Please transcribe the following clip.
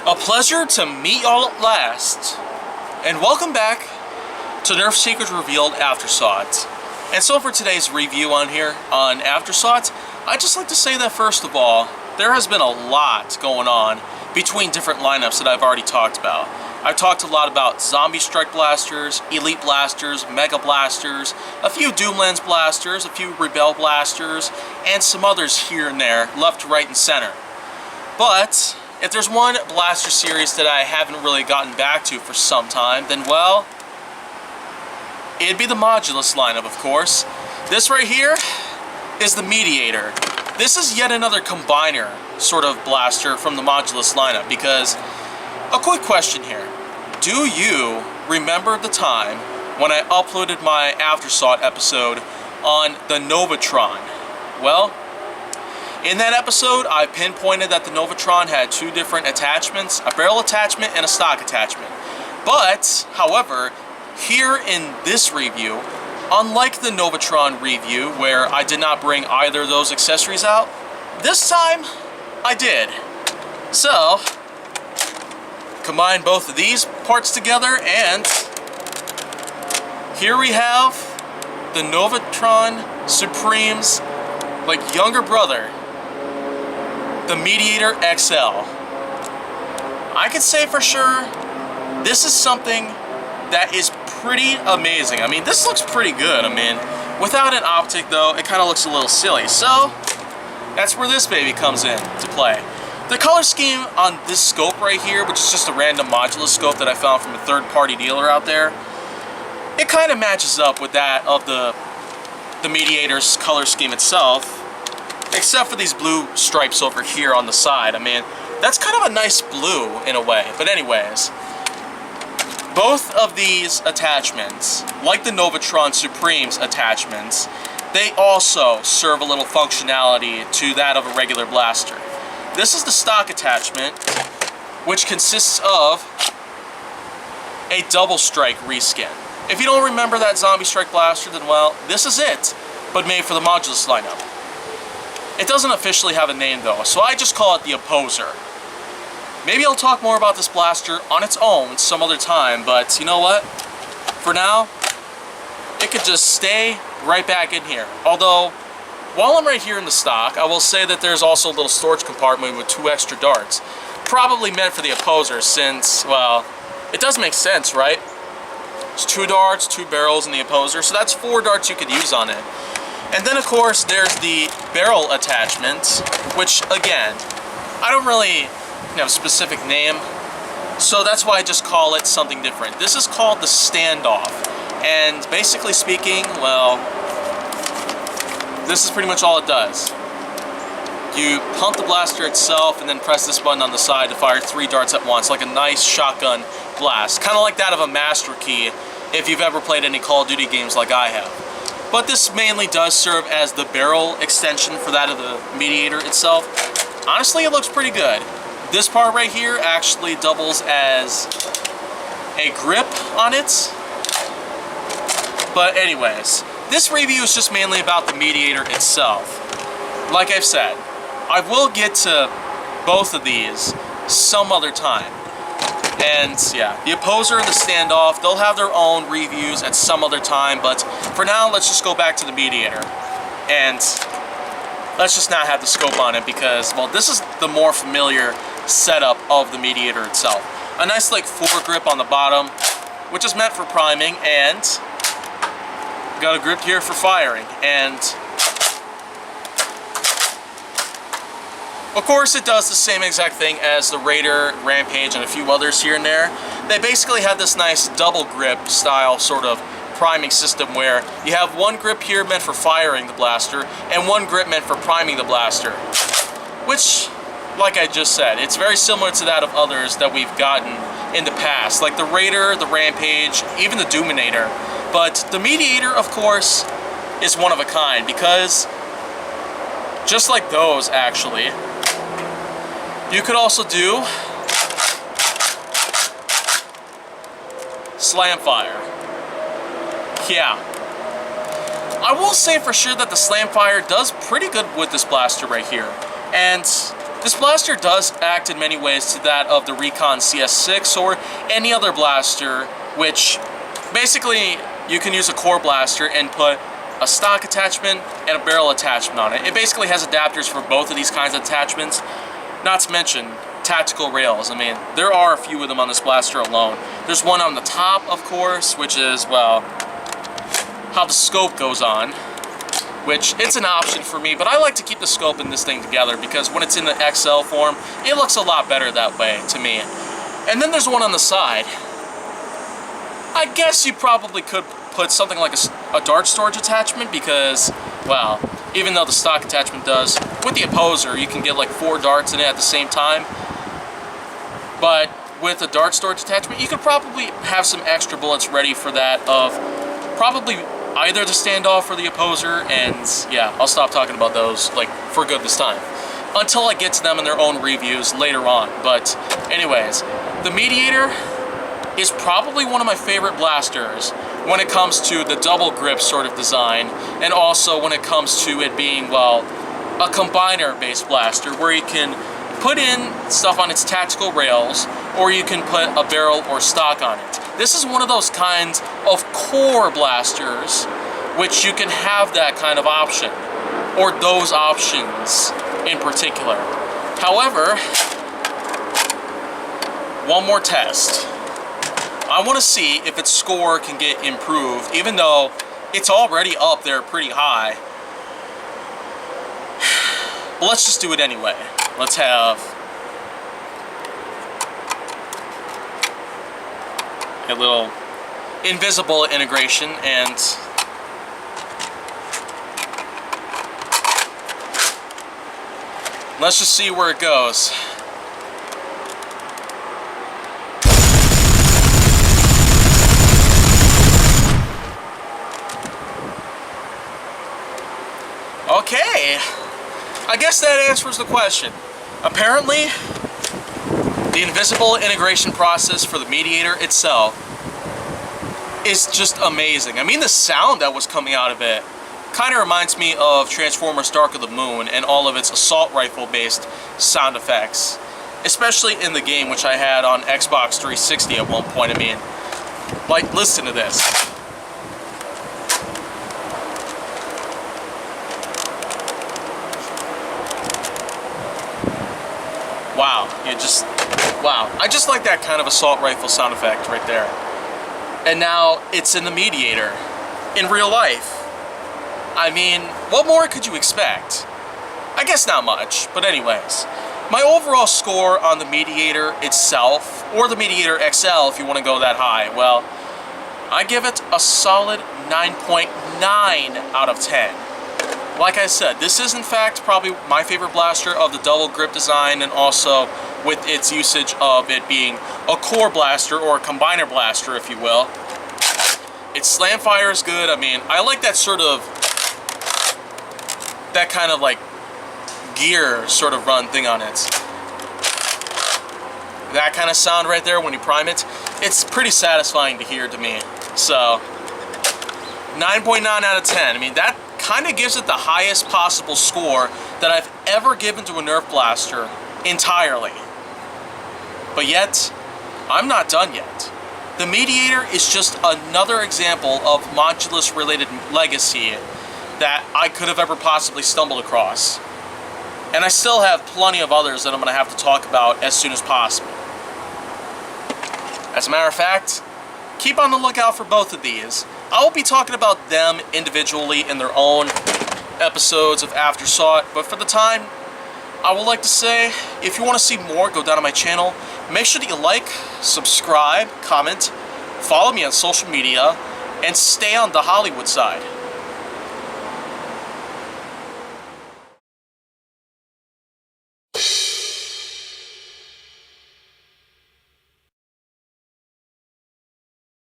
A pleasure to meet y'all at last, and welcome back to Nerf Secrets Revealed Aftersought. And so for today's review on here on Aftersought, I'd just like to say that first of all, there has been a lot going on between different lineups that I've already talked about. I've talked a lot about Zombie Strike Blasters, Elite Blasters, Mega Blasters, a few Doomlands Blasters, a few Rebel Blasters, and some others here and there, left, right, and center. But if there's one blaster series that I haven't really gotten back to for some time, then well, it'd be the Modulus lineup, of course. This right here is the Mediator. This is yet another combiner sort of blaster from the Modulus lineup, because a quick question here. Do you remember the time when I uploaded my Aftersought episode on the Novatron? Well, in that episode, I pinpointed that the Novatron had two different attachments, a barrel attachment and a stock attachment. But, however, here in this review, unlike the Novatron review, where I did not bring either of those accessories out, this time, I did. So, combine both of these parts together, and here we have the Novatron Supreme's, like, younger brother, the Mediator XL. I can say for sure, this is something that is pretty amazing. I mean, this looks pretty good. I mean, without an optic though, it kind of looks a little silly. So, that's where this baby comes in to play. The color scheme on this scope right here, which is just a random Modulus scope that I found from a third-party dealer out there, it kind of matches up with that of the Mediator's color scheme itself, except for these blue stripes over here on the side. I mean, that's kind of a nice blue in a way. But anyways, both of these attachments, like the Novatron Supreme's attachments, they also serve a little functionality to that of a regular blaster. This is the stock attachment, which consists of a double strike reskin. If you don't remember that Zombie Strike Blaster, then well, this is it, but made for the Modulus lineup. It doesn't officially have a name though, so I just call it the Opposer. Maybe I'll talk more about this blaster on its own some other time, but you know what? For now, it could just stay right back in here. Although, while I'm right here in the stock, I will say that there's also a little storage compartment with 2 extra darts. Probably meant for the Opposer since, well, it does make sense, right? It's 2 darts, 2 barrels in the Opposer, so that's 4 darts you could use on it. And then, of course, there's the barrel attachment, which, again, I don't really have a specific name, so that's why I just call it something different. This is called the standoff, and basically speaking, well, this is pretty much all it does. You pump the blaster itself and then press this button on the side to fire 3 darts at once, like a nice shotgun blast. Kind of like that of a Master Key, if you've ever played any Call of Duty games like I have. But this mainly does serve as the barrel extension for that of the Mediator itself. Honestly, it looks pretty good. This part right here actually doubles as a grip on it. But anyways, this review is just mainly about the Mediator itself. Like I've said, I will get to both of these some other time. And yeah, the Opposer and the Standoff, they'll have their own reviews at some other time, but for now, let's just go back to the Mediator. And let's just not have the scope on it because, well, this is the more familiar setup of the Mediator itself. A nice, like, foregrip on the bottom, which is meant for priming, and got a grip here for firing. And of course, it does the same exact thing as the Raider, Rampage, and a few others here and there. They basically have this nice double grip style sort of priming system where you have one grip here meant for firing the blaster and one grip meant for priming the blaster. Which, like I just said, it's very similar to that of others that we've gotten in the past, like the Raider, the Rampage, even the Dominator. But the Mediator, of course, is one of a kind because just like those, actually, you could also do slam fire. Yeah. I will say for sure that the slam fire does pretty good with this blaster right here. And This blaster does act in many ways to that of the Recon CS6 or any other blaster, which basically you can use a core blaster and put a stock attachment and a barrel attachment on it. It basically has adapters for both of these kinds of attachments, not to mention tactical rails. I mean, there are a few of them on this blaster alone. There's one on the top, of course, which is, well, how the scope goes on, which it's an option for me, but I like to keep the scope in this thing together because when it's in the XL form, it looks a lot better that way to me. And then there's one on the side. I guess you probably could put something like a dart storage attachment because, well, even though the stock attachment does, with the opposer, you can get like 4 darts in it at the same time. But with a dart storage attachment, you could probably have some extra bullets ready for that of probably either the standoff or the opposer, and yeah, I'll stop talking about those like for good this time until I get to them in their own reviews later on. But anyways, the Mediator is probably one of my favorite blasters when it comes to the double grip sort of design, and also when it comes to it being, well, a combiner based blaster where you can put in stuff on its tactical rails, or you can put a barrel or stock on it. This is one of those kinds of core blasters which you can have that kind of option, or those options in particular. However, one more test. I want to see if its score can get improved, even though it's already up there pretty high. But let's just do it anyway. Let's have a little invisible integration, and let's just see where it goes. Okay, I guess that answers the question. Apparently, the invisible integration process for the Mediator itself is just amazing. I mean, the sound that was coming out of it kind of reminds me of Transformers Dark of the Moon and all of its assault rifle based sound effects, especially in the game, which I had on Xbox 360 at one point. I mean, like, listen to this. Wow, wow. I just like that kind of assault rifle sound effect right there. And now it's in the Mediator, in real life. I mean, what more could you expect? I guess not much, but anyways. My overall score on the Mediator itself, or the Mediator XL if you want to go that high, well, I give it a solid 9.9 out of 10. Like I said, this is in fact probably my favorite blaster of the double grip design, and also with its usage of it being a core blaster or a combiner blaster, if you will. Its slam fire is good. I mean, I like that sort of, that kind of like gear sort of run thing on it. That kind of sound right there when you prime it, it's pretty satisfying to hear to me. So 9.9 out of 10. I mean, that kind of gives it the highest possible score that I've ever given to a Nerf blaster entirely. But yet, I'm not done yet. The Mediator is just another example of modulus related legacy that I could have ever possibly stumbled across. And I still have plenty of others that I'm going to have to talk about as soon as possible. As a matter of fact, keep on the lookout for both of these. I will be talking about them individually in their own episodes of Aftersought, but for the time, I would like to say, if you want to see more, go down to my channel. Make sure that you like, subscribe, comment, follow me on social media, and stay on the Hollywood side.